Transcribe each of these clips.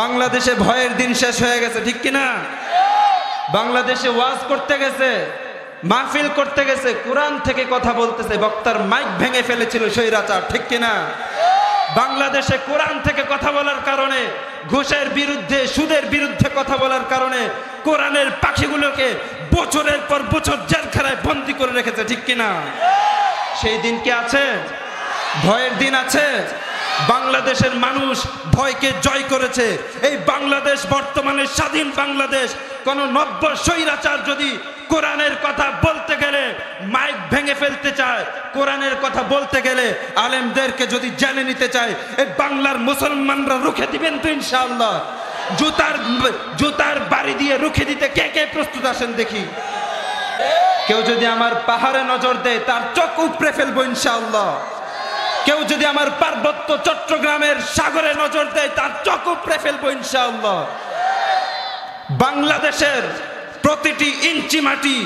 বাংলাদেশে ভয়ের দিন শেষ হয়ে গেছে, ঠিক কিনা? বাংলাদেশে ওয়াজ করতে গেছে, মাহফিল করতে গেছে, কোরআন থেকে কথা বলতেছে, বক্তার মাইক ভেঙে ফেলেছিল স্বৈরাচার, ঠিক কিনা? বাংলাদেশে কোরআন থেকে কথা বলার কারণে, ঘুষের বিরুদ্ধে, সুদের বিরুদ্ধে কথা বলার কারণে কোরআনের পাখিগুলোকে বছরের পর বছর জেলখানায় বন্দী করে রেখেছে, ঠিক কিনা? সেই দিন কি আছে? ভয়ের দিন আছে। বাংলাদেশের মানুষ ভয়কে জয় করেছে। এই বাংলাদেশ বর্তমানে স্বাধীন বাংলাদেশ। কোন নব্য স্বৈরাচার যদি কোরআনের কথা বলতে গেলে মাইক ভেঙে ফেলতে চায়, কোরআনের কথা বলতে গেলে আলেমদেরকে যদি জেলে নিতে চায়, এই বাংলার মুসলমানরা রুখে দিবেন তো ইনশাআল্লাহ? জুতার বাড়ি দিয়ে রুখে দিতে কে কে প্রস্তুত আছেন দেখি? কেউ যদি আমার পাহাড়ে নজর দেয় তার চোখ উপড়ে ফেলবো ইনশাআল্লাহ। কেউ যদি আমার পার্বত্য চট্টগ্রামের সাগরে নজর দেয় তার চোখ উপড়ে ফেলবো ইনশাআল্লাহ। বাংলাদেশের প্রতিটি ইঞ্চি মাটি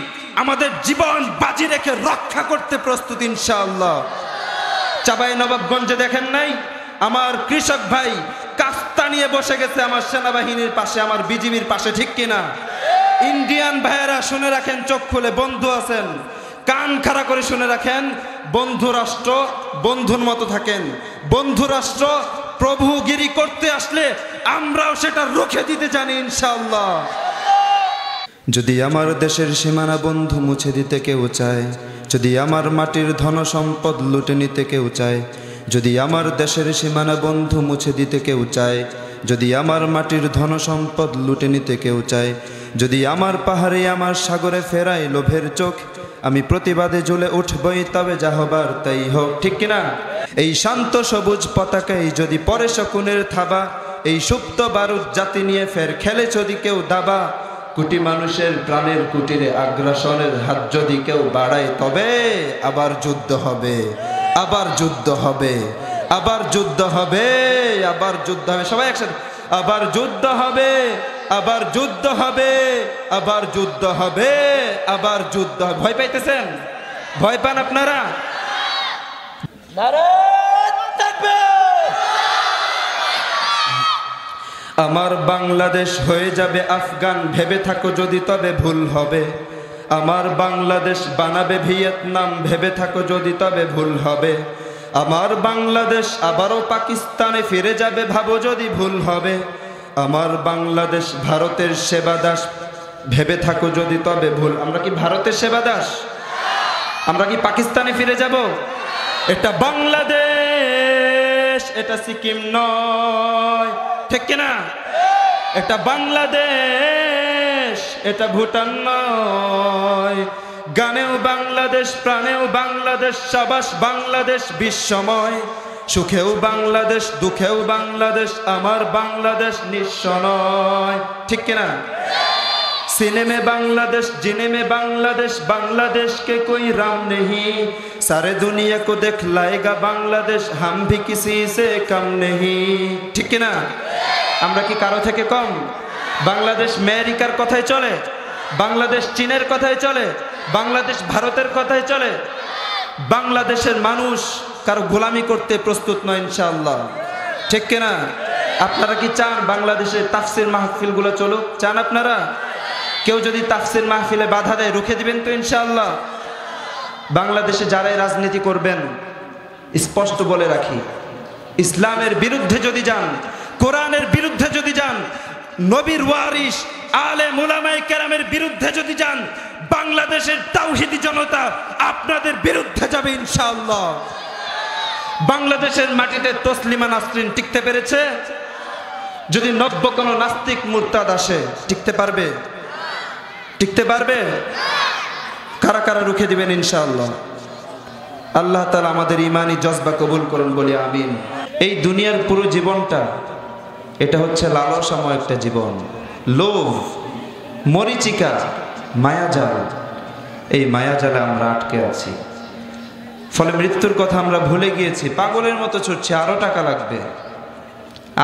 আমাদের জীবন বাজি রেখে রক্ষা করতে প্রস্তুত ইনশাআল্লাহ। চাঁপাইনবাবগঞ্জে দেখেন নাই আমার কৃষক ভাই কাস্তা নিয়ে বসে গেছে আমার সেনাবাহিনীর পাশে, আমার বিজিবির পাশে, ঠিক কিনা? ইন্ডিয়ান ভাইয়েরা শুনে রাখেন, চোখ খুলে, বন্ধু আছেন, কান খাড়া করে শুনে রাখেন, বন্ধু রাষ্ট্র বন্ধুর মতো থাকেন। বন্ধু রাষ্ট্র প্রভুগিরি করতে আসলে আমরাও সেটা রুখে দিতে জানি ইনশাআল্লাহ। যদি আমার দেশের সীমানা বন্ধু মুছে দিতে কেউ চায়, যদি আমার মাটির ধন সম্পদ লুটে নিতে কেউ চায়, যদি আমার দেশের সীমানা বন্ধু মুছে দিতে কেউ চায়, যদি আমার মাটির ধন সম্পদ লুটে নিতে কেউ চায়, যদি আমার পাহাড়ে আমার সাগরে ফেরায় লোভের চোখ, আমি প্রতিবাদে জ্বলে উঠবই, তবে যা হবার তাই হোক, ঠিক কিনা? এই শান্ত সবুজ পতাকায় যদি পরে শকুনের থাবা, এই সুপ্ত বারুদ জাতি নিয়ে ফের খেলে যদি কেউ দাবা, কোটি মানুষের প্রাণের কুটিরে আগ্রাসনের হাত যদি কেউ বাড়ায়, তবে আবার যুদ্ধ হবে, আবার যুদ্ধ হবে, আবার যুদ্ধ হবে, আবার যুদ্ধ হবে। সবাই একসাথে, আবার যুদ্ধ হবে, আবার যুদ্ধ হবে, আবার যুদ্ধ হবে, আবার যুদ্ধ হবে। ভয় পাইতেছেন? ভয় পান আপনারা? আমার বাংলাদেশ হয়ে যাবে আফগান, ভেবে থাকো যদি তবে ভুল হবে। আমার বাংলাদেশ বানাবে ভিয়েতনাম, ভেবে থাকো যদি তবে ভুল হবে। আমার বাংলাদেশ আবারও পাকিস্তানে ফিরে যাবে, ভাবো যদি ভুল হবে। আমার বাংলাদেশ ভারতের সেবাদাস, ভেবে থাকো যদি তবে ভুল। আমরা কি ভারতের সেবাদাস? আমরা কি পাকিস্তানে ফিরে যাব? এটা বাংলাদেশ, এটা সিকিম নয়, ঠিক কিনা? এটা বাংলাদেশ, এটা ভুটান নয়। গানেও বাংলাদেশ, প্রাণেও বাংলাদেশ, সাবাস বাংলাদেশ বিশ্বময়। সুখেও বাংলাদেশ, দুঃখেও বাংলাদেশ, আমার বাংলাদেশ নিঃস্ব নয়, ঠিক কিনা? सीने में बांग्लादेश, जीने में बांग्लादेश, बांग्लादेश के कोई राम नहीं। सारे दुनिया को दिखलाएगा बांग्लादेश, हम भी किसी से कम नहीं, ठीक ना? আমরা কি কারো থেকে কম? বাংলাদেশ আমেরিকার কথাই চলে, বাংলাদেশ চীনের কথাই চলে, বাংলাদেশ ভারতের কথাই চলে। বাংলাদেশের মানুষ কারো গোলামি করতে প্রস্তুত নয় ইনশাআল্লাহ, ঠিক কিনা? আপনারা কি চান বাংলাদেশের তাফসির মাহফিলগুলো চলুক? চান আপনারা? কেউ যদি তাফসির মাহফিলে বাধা দেয় রুখে দিবেন তো ইনশাআল্লাহ? বাংলাদেশে যারাই রাজনীতি করবেন স্পষ্ট বলে রাখি, ইসলামের বিরুদ্ধে যদি যান, কোরআনের বিরুদ্ধে যদি যান, নবীর ওয়ারিস আলেম উলামায়ে কেরামের বিরুদ্ধে যদি যান, বাংলাদেশের তাওহীদি জনতা আপনাদের বিরুদ্ধে যাবে ইনশাআল্লাহ। বাংলাদেশের মাটিতে তসলিমা নাসরিন টিকতে পেরেছে? যদি নব্য কোনো নাস্তিক মুরতাদ আসে টিকতে পারবে? টিকতে পারবে? কারা কারা রুখে দিবেন ইনশাআল্লাহ? আল্লাহ তাআলা আমাদের ঈমানি জজবা কবুল করুন, বলি আমিন। এই দুনিয়ার পুরো জীবনটা এটা হচ্ছে লালসাময় একটা জীবন, লোভ, মরিচিকা, মায়াজাল। এই মায়াজালে আমরা আটকে আছি, ফলে মৃত্যুর কথা আমরা ভুলে গিয়েছি, পাগলের মতো ছুটছি। আরো টাকা লাগবে,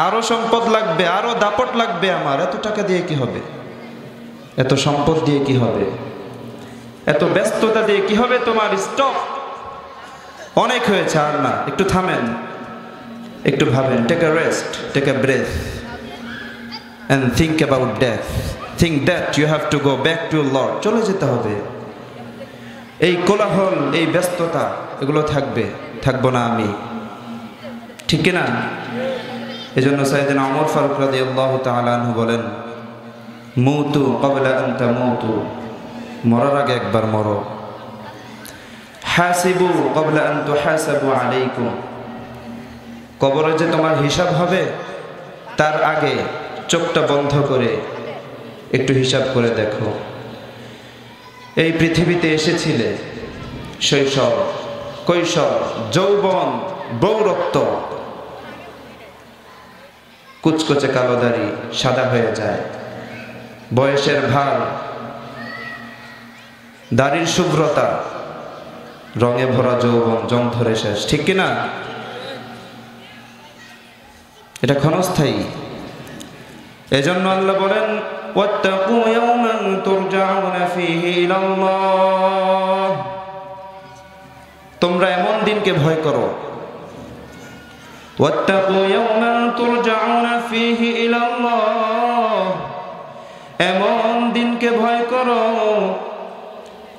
আরো সম্পদ লাগবে, আরো দাপট লাগবে। আমার এত টাকা দিয়ে কি হবে? এত সম্পদ দিয়ে কি হবে? এত ব্যস্ততা দিয়ে কি হবে? তোমার স্টপ, অনেক হয়েছে, আর না। একটু থামেন, একটু ভাবেন, take a rest, take a breath. and think about death. Think that you have to go back to your Lord. চলে যেতে হবে। এই কোলাহল, এই ব্যস্ততা এগুলো থাকবো না আমি, ঠিক কি না? এজন্য সাইয়েদনা ওমর ফারুক রাদিয়াল্লাহু তাআলা আনহু বলেন, মুতু ক্বাবলা আন তামুতু, মরার আগে একবার মরো। হাসিবু ক্বাবলা আন তুহাসাবু আলাইকুম, কবরে যে তোমার হিসাব হবে তার আগে চোখটা বন্ধ করে একটু হিসাব করে দেখো। এই পৃথিবীতে এসেছিলে শৈশব, কৈশোর, যৌবন, বৌরত্ব, কুচকুচে কালো দাড়ি সাদা হয়ে যায়, বয়সের ভার, দাড়ির শুভ্রতা, রঙে ভরা যৌবন, জং ধরে শেষ, ঠিক কিনা? এটা ক্ষণস্থায়ী। এজন্য আল্লাহ বলেন, ওয়াত্তাকু ইয়াওমান তুরজাউনা ফীহি ইলাল্লাহ, তোমরা এমন দিনকে ভয় করো। ওয়াত্তাকু ইয়াওমান তুরজাউনা ফীহি ইলাল্লাহ, এমন দিনকে ভয় করো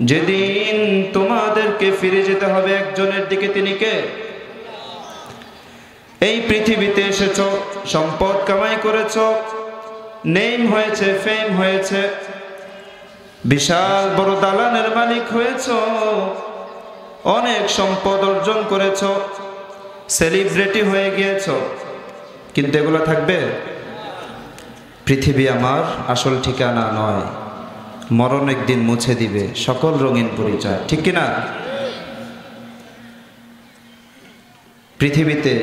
যেদিন তোমাদেরকে ফিরে যেতে হবে একজনের দিকে, তিনি কে? এই পৃথিবীতে এসেছ, সম্পদ কামাই করেছ, নেম হয়েছে, ফেম হয়েছে, বিশাল বড় দালানের মালিক হয়েছ, অনেক সম্পদ অর্জন করেছ, সেলিব্রিটি হয়ে গিয়েছ, কিন্তু এগুলো থাকবে? পৃথিবী আমার আসল ঠিকানা নয়, মরণ একদিন মুছে দিবে সকল রঙিন পরিচয়, ঠিক কিনা? পৃথিবীতে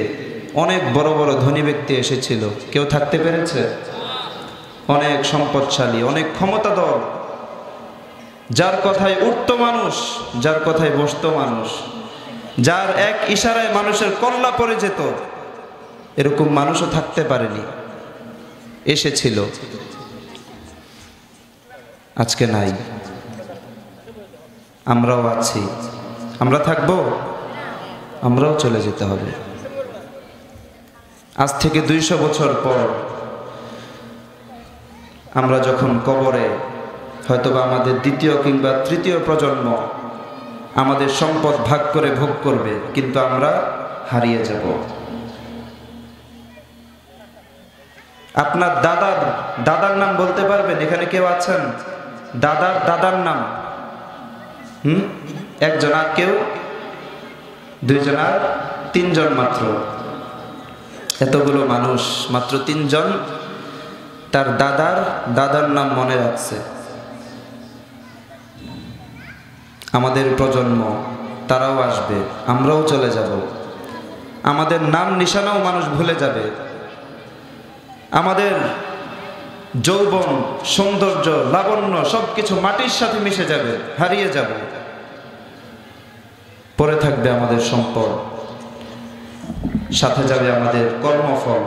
অনেক বড় বড় ধনী ব্যক্তি এসেছিল, কেউ থাকতে পেরেছে? অনেক সম্পদশালী, অনেক ক্ষমতাধর, যার কথায় উঠত মানুষ, যার কথায় বসত মানুষ, যার এক ইশারায় মানুষের কল্লা পড়ে যেত, এরকম মানুষও থাকতে পারেনি, এসেছিল, আজকে নাই। আমরাও আছি, আমরা থাকবো, আমরাও চলে যেতে হবে। আজ থেকে 200 বছর পর আমরা যখন কবরে, হয়তোবা আমাদের দ্বিতীয় কিংবা তৃতীয় প্রজন্ম আমাদের সম্পদ ভাগ করে ভোগ করবে, কিন্তু আমরা হারিয়ে যাব। আপনার দাদার নাম বলতে পারবেন? এখানে কেউ আছেন দাদার নাম? একজন, আর কেউ? 2 জন, আর 3 জন মাত্র। এতগুলো মানুষ, মাত্র 3 জন তার দাদার নাম মনে রাখছে। আমাদের প্রজন্ম, তারাও আসবে, আমরাও চলে যাব, আমাদের নাম নিশানাও মানুষ ভুলে যাবে, আমাদের যৌবন, সৌন্দর্য, লাবণ্য সবকিছু মাটির সাথে মিশে যাবে, হারিয়ে যাব। পরে থাকবে আমাদের সম্পদ, সাথে যাবে আমাদের কর্মফল,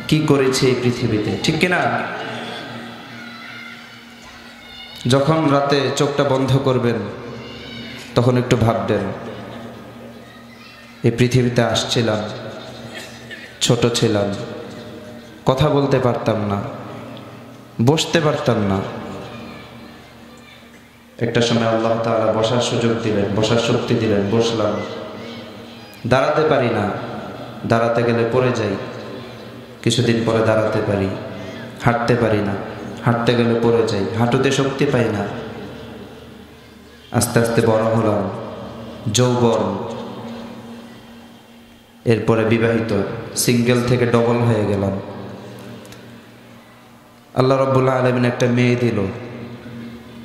কি করেছি এই পৃথিবীতে, ঠিক কিনা? যখন রাতে চোখটা বন্ধ করবেন তখন একটু ভাববেন, এই পৃথিবীতে আসছিলাম, ছোট ছিলাম, কথা বলতে পারতাম না, বসতে পারতাম না, একটা সময় আল্লাহ তাআলা বসার সুযোগ দিলেন, বসার শক্তি দিলেন, বসলাম, দাঁড়াতে পারি না, দাঁড়াতে গেলে পড়ে যাই, কিছুদিন পরে দাঁড়াতে পারি, হাঁটতে পারি না, হাঁটতে গেলে পড়ে যাই, হাঁটুতে শক্তি পাই না, আস্তে আস্তে বড় হলাম, যৌবন, এরপরে বিবাহিত, সিঙ্গেল থেকে ডবল হয়ে গেলাম। আল্লাহ রাব্বুল আলামিন একটা মেয়ে দিল,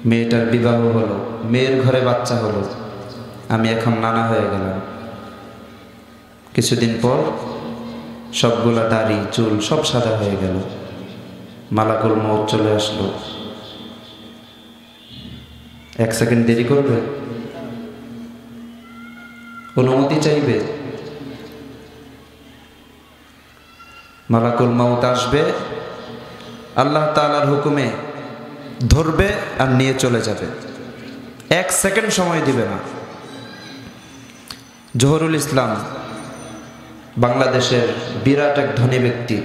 মেয়েটার বিবাহ হলো, মেয়ের ঘরে বাচ্চা হলো, আমি এখন নানা হয়ে গেলাম। কিছুদিন পর সবগুলা দাড়ি, চুল সব সাদা হয়ে গেল, মালাকুল মউত চলে আসলো। 1 সেকেন্ড দেরি করবে? অনুমতি চাইবে? মালাকুল মউত আসবে, আল্লাহ তাআলার হুকুমে ধরবে আর নিয়ে চলে যাবে, 1 সেকেন্ড সময় দিবে না। জহুরুল ইসলাম, বাংলাদেশের বিরাট এক ধনী ব্যক্তি,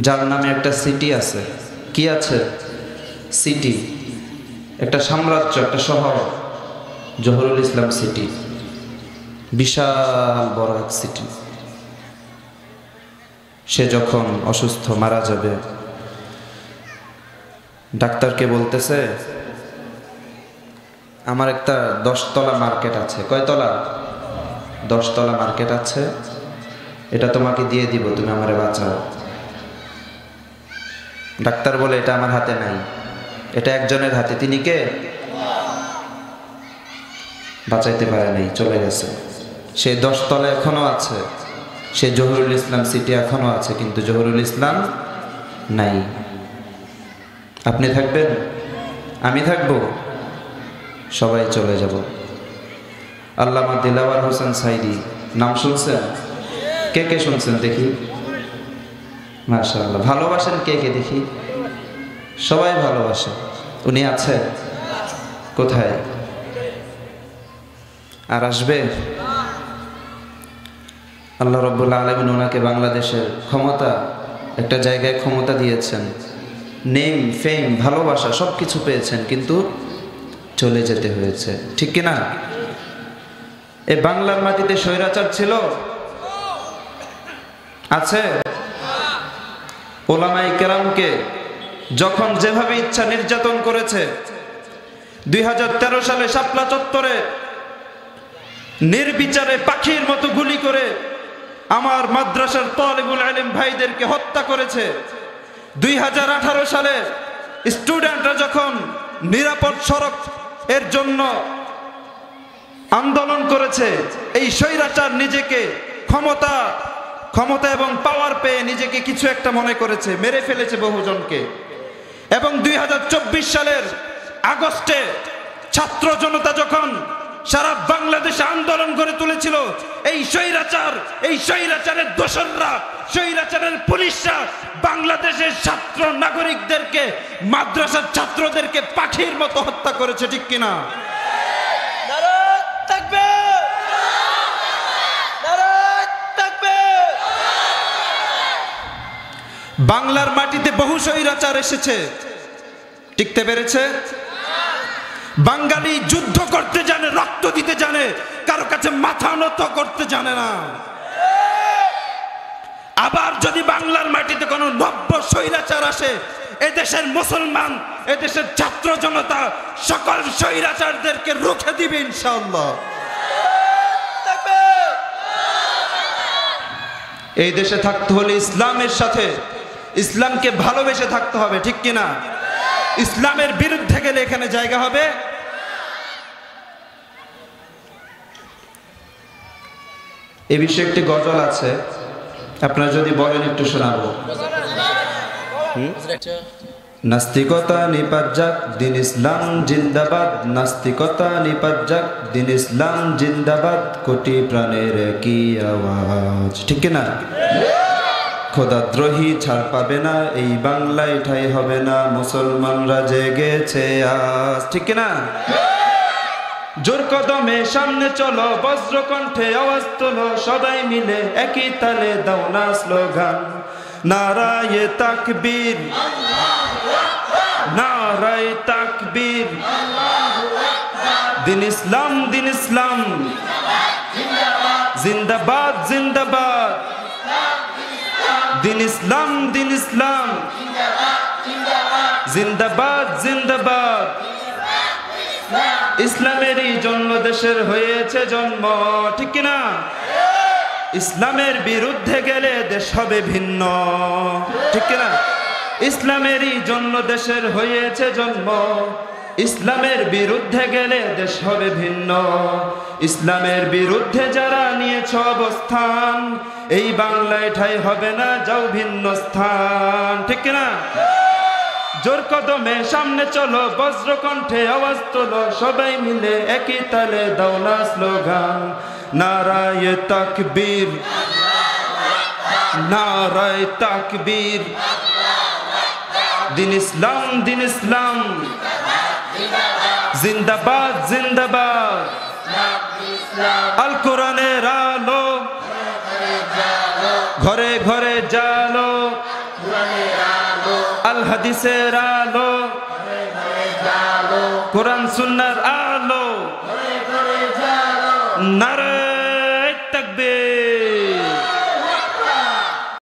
যার নামে একটা সিটি আছে। কি আছে? সিটি, একটা সাম্রাজ্য, একটা শহর, জহুরুল ইসলাম সিটি। বিশাল বড় এক সিটি। সে যখন অসুস্থ মারা যাবে, ডাক্তারকে বলতেছে, আমার একটা 10 তলা মার্কেট আছে। কয় তলা? 10 তলা মার্কেট আছে, এটা তোমাকে দিয়ে দিব, তুমি আমারে বাঁচাও। ডাক্তার বলে, এটা আমার হাতে নাই, এটা একজনের হাতে। তিনি কে? বাঁচাইতে পারে নাই, চলে গেছে। সে 10 তলা এখনো আছে, সে জহুরুল ইসলাম সিটি এখনো আছে, কিন্তু জহুরুল ইসলাম নাই। আপনি থাকবেন? আমি থাকবো? সবাই চলে যাব। আল্লামা দিলাওয়ার হোসেন সাইদি নাম শুনছেন? কে কে শুনছেন দেখি? মাশাআল্লাহ। ভালোবাসেন কে কে দেখি? সবাই ভালোবাসে। উনি আছে কোথায়? আর আসবে? আল্লাহ রাব্বুল আলামিন ওনাকে বাংলাদেশের ক্ষমতা, একটা জায়গায় ক্ষমতা দিয়েছেন, নেম, ফেম, ভালোবাসা সব কিছু পেয়েছেন, কিন্তু চলে যেতে হয়েছে। ঠিক কিনা? এই বাংলার মাটিতে স্বৈরাচার ছিল? আছে? ওলামায়ে কেরামকে যখন যেভাবে ইচ্ছা নির্যাতন করেছে, 2013 সালে শাপলা চত্বরে নির্বিচারে পাখির মতো গুলি করে আমার মাদ্রাসার তালিবুল ইলম ভাইদেরকে হত্যা করেছে। 2018 সালে স্টুডেন্টরা যখন নিরাপদ সড়ক এর জন্য আন্দোলন করেছে, এই স্বৈরাচার নিজেকে ক্ষমতা এবং পাওয়ার পেয়ে নিজেকে কিছু একটা মনে করেছে, মেরে ফেলেছে বহুজনকে। এবং 2024 সালের আগস্টে ছাত্র জনতা যখন সারা বাংলাদেশে আন্দোলন করে তুলেছিল, এই স্বৈরাচারের দোসররা, স্বৈরাচারের পুলিশরা বাংলাদেশের ছাত্র নাগরিকদেরকে, মাদ্রাসার ছাত্রদেরকে পাখির মতো হত্যা করেছে। ঠিক কিনা? বাংলার মাটিতে বহু স্বৈরাচার এসেছে, টিকতে পেরেছে? বাঙালি যুদ্ধ করতে জানে, রক্ত দিতে জানে, কারো কাছে মাথা নত করতে জানে না। আবার যদি বাংলার মাটিতে কোনো নব্য স্বৈরাচার আসে, এদেশের মুসলমান, এদেশের ছাত্র জনতা সকল স্বৈরাচারদেরকে রুখে দিবে ইনশাআল্লাহ। এই দেশে থাকতে হলে ইসলামের সাথে, ইসলামকে ভালোবেসে থাকতে হবে। ঠিক কিনা? ইসলামের বিরুদ্ধে গেলে এখানে জায়গা হবে? এই বিষয়ে একটি গজল আছে, আপনারা যদি বলেন একটু শোনাবো। নাস্তিকতা নিপাত যাক, দিন ইসলাম জিন্দাবাদ। নাস্তিকতা নিপাত যাক, দিন ইসলাম জিন্দাবাদ। কোটি প্রাণের কি আওয়াজ। ঠিক কিনা? খোদাদ্রোহী ছাড় পাবে না, এই বাংলায় ঠাই হবে না, মুসলমানরা জেগেছে আজ। ঠিক কিনা? জোর কদমে সামনে চলো, বজ্রকণ্ঠে আওয়াজ তোলো, সবাই মিলে একই তালে দাও না স্লোগান। নারায়ে তাকবীর, নারায়ে তাকবীর, দিন ইসলাম, দিন ইসলাম, জিন্দাবাদ, জিন্দাবাদ, দিন ইসলাম, দিন ইসলাম, জিন্দাবাদ, জিন্দাবাদ। ইসলামেরই জন্য দেশের হয়েছে জন্ম। ঠিক কিনা? ইসলামের বিরুদ্ধে গেলে দেশ হবে ভিন্ন। ঠিক কিনা? ইসলামেরই জন্য দেশের হয়েছে জন্ম, ইসলামের বিরুদ্ধে গেলে দেশ হবে ভিন্ন। ইসলামের বিরুদ্ধে যারা নিয়েছ অবস্থান, এই বাংলায় ঠাই হবে না, যাও ভিন্ন স্থান। ঠিক কিনা? জোর কদমে সামনে চলো, বজ্রকণ্ঠে আওয়াজ তোলো, সবাই মিলে একই তালে দাও না স্লোগান। নারায়ে তাকবীর, নারায়ে তাকবীর, দিন ইসলাম, দিন ইসলাম, জিন্দাবাদ, জিন্দাবাদ। আল কোরআনের আলো ঘরে ঘরে জালো, আল হাদিসের আলো, কোরআন সুন্নাহর আলো, নারে তাকবীর।